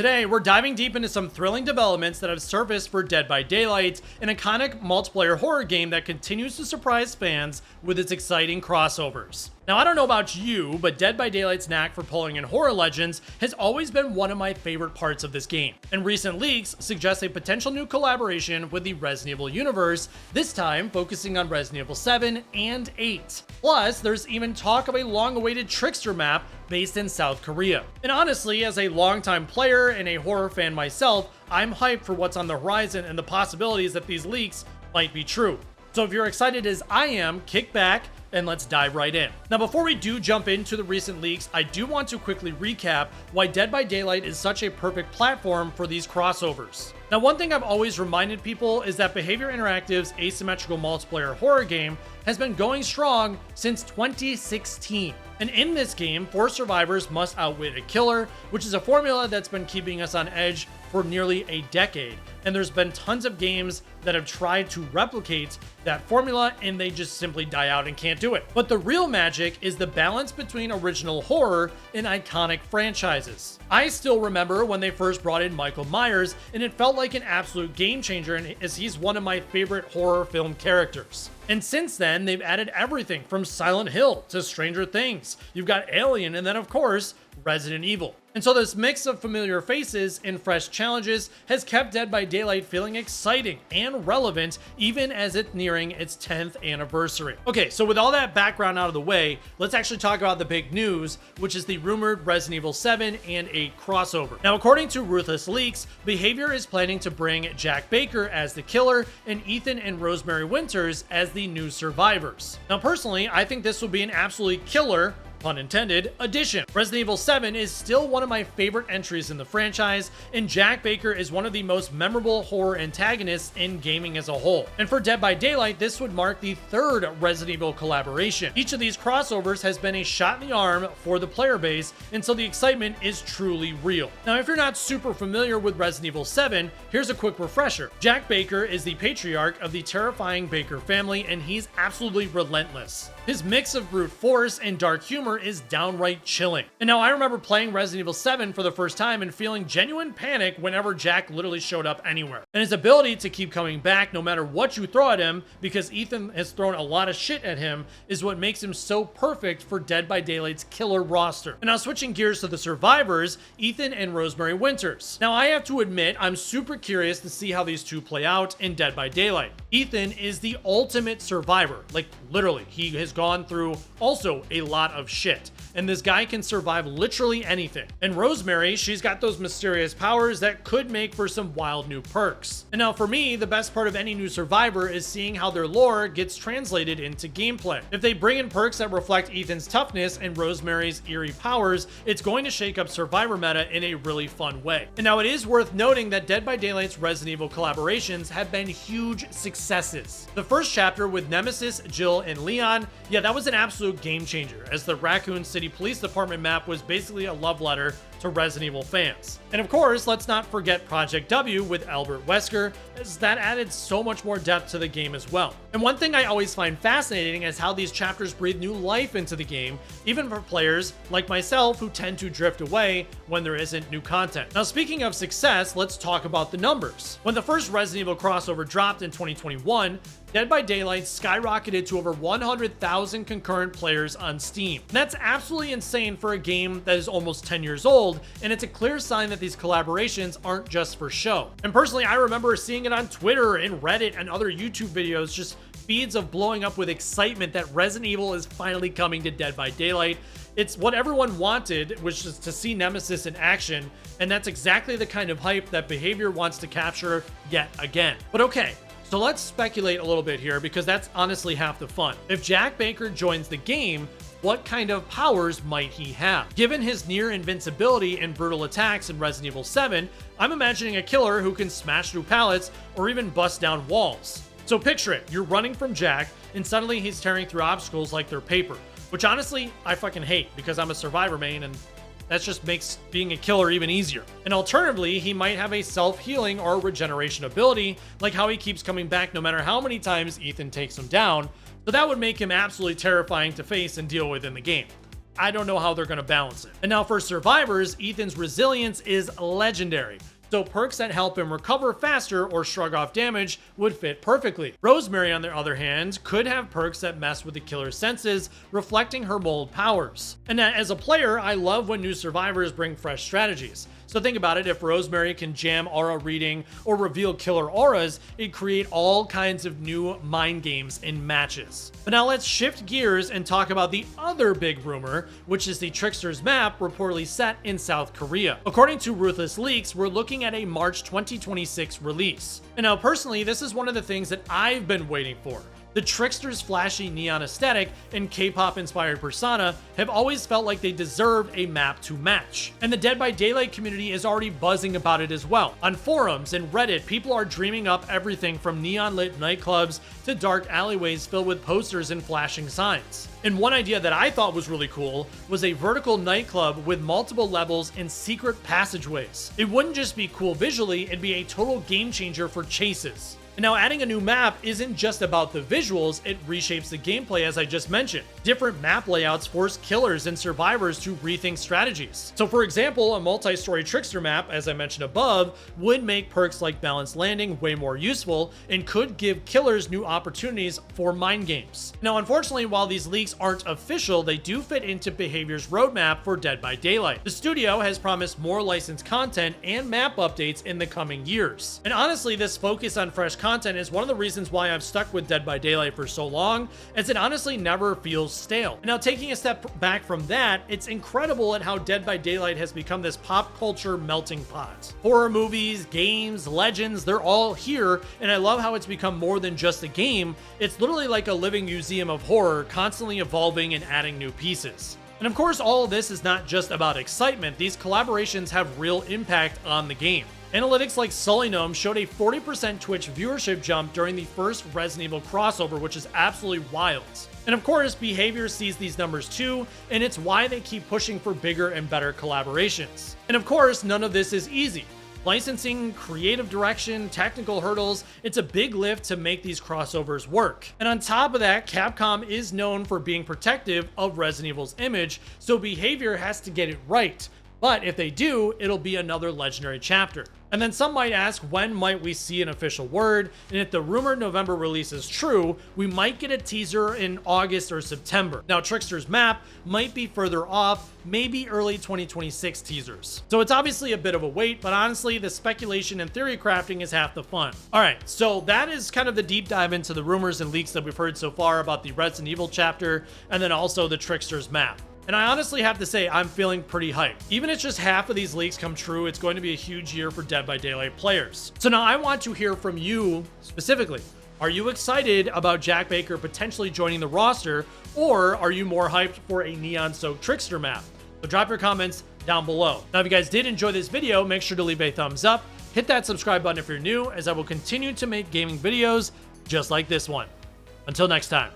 Today, we're diving deep into some thrilling developments that have surfaced for Dead by Daylight, an iconic multiplayer horror game that continues to surprise fans with its exciting crossovers. Now, I don't know about you, but Dead by Daylight's knack for pulling in horror legends has always been one of my favorite parts of this game, and recent leaks suggest a potential new collaboration with the Resident Evil universe, this time focusing on Resident Evil 7 and 8. Plus, there's even talk of a long-awaited Trickster map based in South Korea. And honestly, as a longtime player and a horror fan myself, I'm hyped for what's on the horizon and the possibilities that these leaks might be true. So if you're excited as I am, kick back and let's dive right in. Now, before we do jump into the recent leaks, I do want to quickly recap why Dead by Daylight is such a perfect platform for these crossovers. Now, one thing I've always reminded people is that Behavior Interactive's asymmetrical multiplayer horror game has been going strong since 2016. And in this game, 4 survivors must outwit a killer, which is a formula that's been keeping us on edge for nearly a decade. And there's been tons of games that have tried to replicate that formula and they just simply die out and can't do it. But the real magic is the balance between original horror and iconic franchises. I still remember when they first brought in Michael Myers, and it felt like an absolute game changer, as he's one of my favorite horror film characters. And since then, they've added everything from Silent Hill to Stranger Things. You've got Alien, and then of course, Resident Evil. And so this mix of familiar faces and fresh challenges has kept Dead by Daylight feeling exciting and relevant even as it's nearing its 10th anniversary. Okay, so with all that background out of the way, let's actually talk about the big news, which is the rumored Resident Evil 7 and 8 crossover. Now, according to Ruthless Leaks, Behavior is planning to bring Jack Baker as the killer and Ethan and Rosemary Winters as the new survivors. Now, personally, I think this will be an absolutely killer, pun intended, addition. Resident Evil 7 is still one of my favorite entries in the franchise, and Jack Baker is one of the most memorable horror antagonists in gaming as a whole. And for Dead by Daylight, this would mark the 3rd Resident Evil collaboration. Each of these crossovers has been a shot in the arm for the player base, and so the excitement is truly real. Now, if you're not super familiar with Resident Evil 7, here's a quick refresher. Jack Baker is the patriarch of the terrifying Baker family, and he's absolutely relentless. His mix of brute force and dark humor is downright chilling. And now, I remember playing Resident Evil 7 for the first time and feeling genuine panic whenever Jack literally showed up anywhere. And his ability to keep coming back no matter what you throw at him, because Ethan has thrown a lot of shit at him, is what makes him so perfect for Dead by Daylight's killer roster. And now, switching gears to the survivors, Ethan and Rosemary Winters. Now, I have to admit, I'm super curious to see how these two play out in Dead by Daylight. Ethan is the ultimate survivor. Like, literally, he has gone through also a lot of shit, and this guy can survive literally anything. And Rosemary, she's got those mysterious powers that could make for some wild new perks. And now, for me, the best part of any new survivor is seeing how their lore gets translated into gameplay. If they bring in perks that reflect Ethan's toughness and Rosemary's eerie powers, it's going to shake up survivor meta in a really fun way. And now, it is worth noting that Dead by Daylight's Resident Evil collaborations have been huge successes. The first chapter with Nemesis, Jill, and Leon, yeah, that was an absolute game changer, as the Raccoon City Police Department map was basically a love letter to Resident Evil fans. And of course, let's not forget Project W with Albert Wesker, as that added so much more depth to the game as well. And one thing I always find fascinating is how these chapters breathe new life into the game, even for players like myself who tend to drift away when there isn't new content. Now, speaking of success, let's talk about the numbers. When the first Resident Evil crossover dropped in 2021, Dead by Daylight skyrocketed to over 100,000 concurrent players on Steam. That's absolutely insane for a game that is almost 10 years old, and it's a clear sign that these collaborations aren't just for show. And personally, I remember seeing it on Twitter and Reddit and other YouTube videos, just feeds of blowing up with excitement that Resident Evil is finally coming to Dead by Daylight. It's what everyone wanted, which is to see Nemesis in action, and that's exactly the kind of hype that Behavior wants to capture yet again. But okay, so let's speculate a little bit here, because that's honestly half the fun. If Jack Baker joins the game, what kind of powers might he have? Given his near invincibility and brutal attacks in Resident Evil 7, I'm imagining a killer who can smash through pallets or even bust down walls. So picture it, you're running from Jack, and suddenly he's tearing through obstacles like they're paper, which honestly, I fucking hate, because I'm a survivor main, and that just makes being a killer even easier. And alternatively, he might have a self-healing or regeneration ability, like how he keeps coming back no matter how many times Ethan takes him down, so that would make him absolutely terrifying to face and deal with in the game. I don't know how they're going to balance it. And now for survivors, Ethan's resilience is legendary. So perks that help him recover faster or shrug off damage would fit perfectly. Rosemary, on the other hand, could have perks that mess with the killer's senses, reflecting her mold powers. And as a player, I love when new survivors bring fresh strategies. So think about it, if Rosemary can jam aura reading or reveal killer auras, it'd create all kinds of new mind games in matches. But now let's shift gears and talk about the other big rumor, which is the Trickster's Map reportedly set in South Korea. According to Ruthless Leaks, we're looking at a March 2026 release. And now personally, this is one of the things that I've been waiting for. The Trickster's flashy neon aesthetic and K-pop inspired persona have always felt like they deserved a map to match. And the Dead by Daylight community is already buzzing about it as well. On forums and Reddit, people are dreaming up everything from neon lit nightclubs to dark alleyways filled with posters and flashing signs. And one idea that I thought was really cool was a vertical nightclub with multiple levels and secret passageways. It wouldn't just be cool visually, it'd be a total game changer for chases. And now adding a new map isn't just about the visuals, it reshapes the gameplay as I just mentioned. Different map layouts force killers and survivors to rethink strategies. So for example, a multi-story Trickster map, as I mentioned above, would make perks like balanced landing way more useful and could give killers new opportunities for mind games. Now unfortunately, while these leaks aren't official, they do fit into Behavior's roadmap for Dead by Daylight. The studio has promised more licensed content and map updates in the coming years. And honestly, this focus on fresh content is one of the reasons why I've stuck with Dead by Daylight for so long, as it honestly never feels stale. And now taking a step back from that, it's incredible at how Dead by Daylight has become this pop culture melting pot. Horror movies, games, legends, they're all here, and I love how it's become more than just a game. It's literally like a living museum of horror, constantly evolving and adding new pieces. And of course, all of this is not just about excitement. These collaborations have real impact on the game. Analytics like Sullynome showed a 40% Twitch viewership jump during the first Resident Evil crossover, which is absolutely wild. And of course, Behavior sees these numbers too, and it's why they keep pushing for bigger and better collaborations. And of course, none of this is easy. Licensing, creative direction, technical hurdles, it's a big lift to make these crossovers work. And on top of that, Capcom is known for being protective of Resident Evil's image, so Behavior has to get it right. But if they do, it'll be another legendary chapter. And then some might ask, when might we see an official word? And if the rumored November release is true, we might get a teaser in August or September. Now, Trickster's Map might be further off, maybe early 2026 teasers. So it's obviously a bit of a wait, but honestly, the speculation and theory crafting is half the fun. All right, so that is kind of the deep dive into the rumors and leaks that we've heard so far about the Resident Evil chapter, and then also the Trickster's Map. And I honestly have to say, I'm feeling pretty hyped. Even if just half of these leaks come true, it's going to be a huge year for Dead by Daylight players. So now I want to hear from you specifically. Are you excited about Jack Baker potentially joining the roster, or are you more hyped for a neon-soaked Trickster map? So drop your comments down below. Now, if you guys did enjoy this video, make sure to leave a thumbs up, hit that subscribe button if you're new, as I will continue to make gaming videos just like this one. Until next time.